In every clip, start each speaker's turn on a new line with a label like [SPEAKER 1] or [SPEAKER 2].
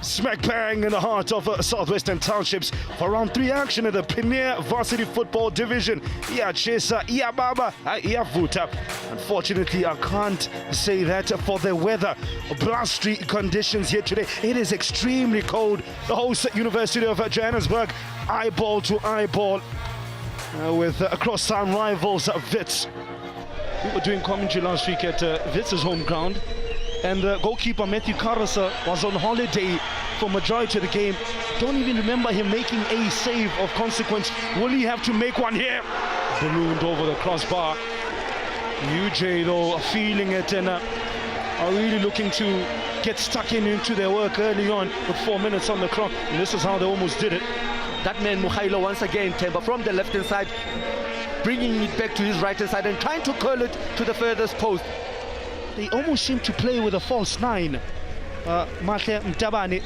[SPEAKER 1] Smack bang in the heart of Southwestern Townships for round 3 action in the Premier Varsity Football Division. Iyachesa, iyababa, iyavuta. Unfortunately, I can't say that for the weather. Blustery conditions here today. It is extremely cold. The host University of Johannesburg, eyeball to eyeball with cross-town rivals Wits. We were doing commentary last week at Wits' home ground. And goalkeeper Matthew Carrosa was on holiday for majority of the game. Don't even remember him making a save of consequence. Will he have to make one here? Ballooned over the crossbar. UJ though feeling it and are really looking to get stuck into their work early on with 4 minutes on the clock. And this is how they almost did it.
[SPEAKER 2] That man Mukhailo once again, Temba, from the left-hand side, bringing it back to his right-hand side and trying to curl it to the furthest post.
[SPEAKER 1] They almost seem to play with a false 9. Mahle Mtabane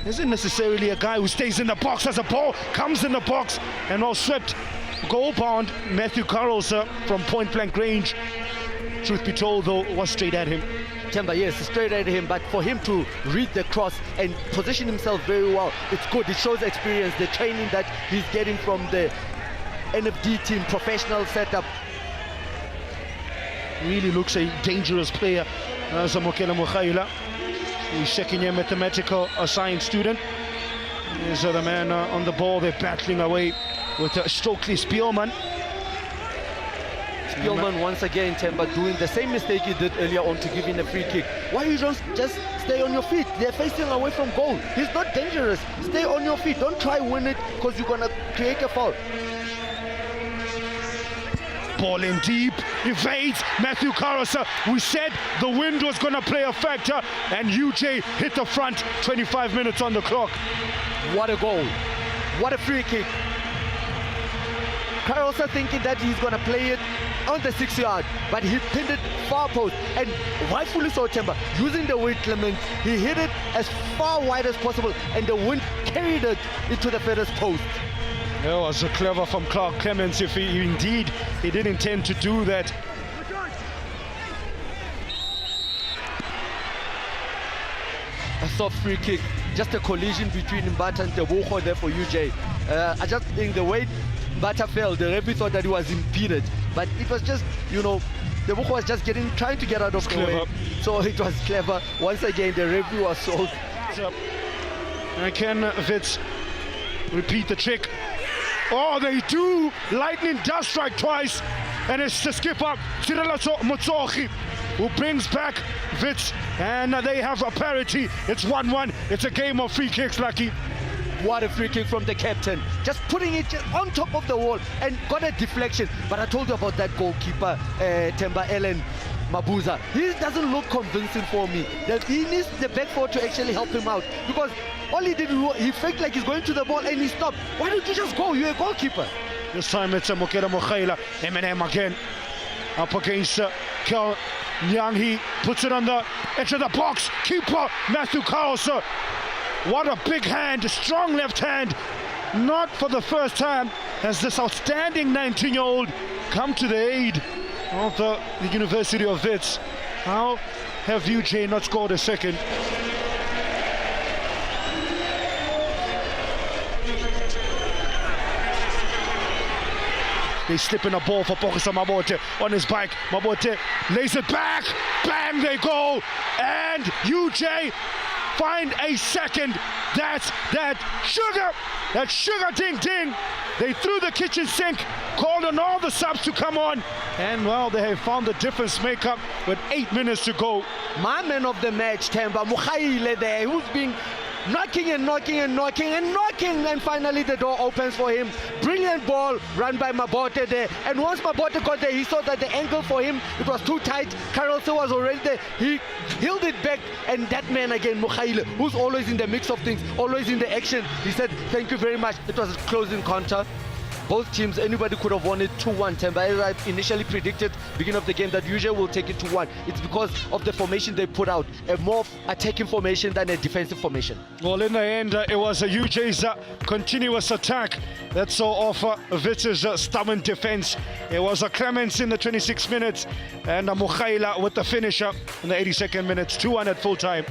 [SPEAKER 1] isn't necessarily a guy who stays in the box as a ball comes in the box and all swept. Goal bound Matthew Carrosa from point blank range. Truth be told though, was straight at him.
[SPEAKER 2] Temba, yes, straight at him, but for him to read the cross and position himself very well, it's good. It shows experience, the training that he's getting from the NFD team, professional setup.
[SPEAKER 1] Really looks a dangerous player. Zamokela Mukhaila. He's second year mathematical science student. There's the man on the ball. They're battling away with Stokely Spielman.
[SPEAKER 2] Spielman once again, Temba, doing the same mistake he did earlier on to give in a free kick. Why you don't just stay on your feet? They're facing away from goal. He's not dangerous. Stay on your feet. Don't try win it because you're gonna create a foul.
[SPEAKER 1] Ball in deep, evades Matthew Carrosa. We said the wind was going to play a factor, and UJ hit the front. 25 minutes on the clock.
[SPEAKER 2] What a goal. What a free kick. Carrosa thinking that he's going to play it on the 6-yard, but he pinned it far post, and rightfully so, Temba, using the wind Clement, he hit it as far wide as possible, and the wind carried it into the furthest post.
[SPEAKER 1] It was clever from Clark Clements if he indeed he did intend to do that.
[SPEAKER 2] A soft free kick, just a collision between Mbata and Tebogo there for UJ. I just think the way Mbata fell, the referee thought that he was impeded, but it was just, you know, Tebogo was just trying to get out of the way. So it was clever. Once again, the referee was sold.
[SPEAKER 1] And can Wits repeat the trick? Oh, they do! Lightning does strike twice, and it's the skipper, Tirelato Motsochi, who brings back Wits, and they have a parity. It's 1-1. It's a game of free kicks, Lucky.
[SPEAKER 2] What a free kick from the captain. Just putting it on top of the wall and got a deflection. But I told you about that goalkeeper, Temba Ellen Mabuza. He doesn't look convincing for me. He needs the back four to actually help him out, because all he did, he faked like he's going to the ball and he stopped. Why don't you just go? You're a goalkeeper.
[SPEAKER 1] This time it's Mokela Mukhaila. Eminem again. Up against Kel Nyanghi. Puts it on the edge of the box. Keeper Matthew Carrosa. What a big hand. Strong left hand. Not for the first time has this outstanding 19-year-old come to the aid of the University of Wits. How have UJ not scored a second? They slip in a ball for Pokisa Mabote on his bike. Mabote lays it back. Bang, they go. And UJ find a second. That's that sugar. That sugar ding ding. They threw the kitchen sink, called on all the subs to come on. And well, they have found the difference maker with 8 minutes to go.
[SPEAKER 2] My man of the match, Temba Mukhaile there, who's been knocking and knocking and knocking and knocking, and finally the door opens for him. Brilliant ball run by Mabote there, and once Mabote got there, he saw that the angle for him, it was too tight. Carrosa was already there. He held it back, and that man again, Mukhaile, who's always in the mix of things, always in the action, he said thank you very much. It was a close encounter. Both teams, anybody could have won it 2-1. Temba, as I initially predicted beginning of the game that UJ will take it 2-1. It's because of the formation they put out, a more attacking formation than a defensive formation.
[SPEAKER 1] Well, in the end, it was a UJ's continuous attack that saw off Wits' stubborn defense. It was a Clements in the 26 minutes and a Mukhaila with the finisher in the 82nd minutes, 2-1 at full time.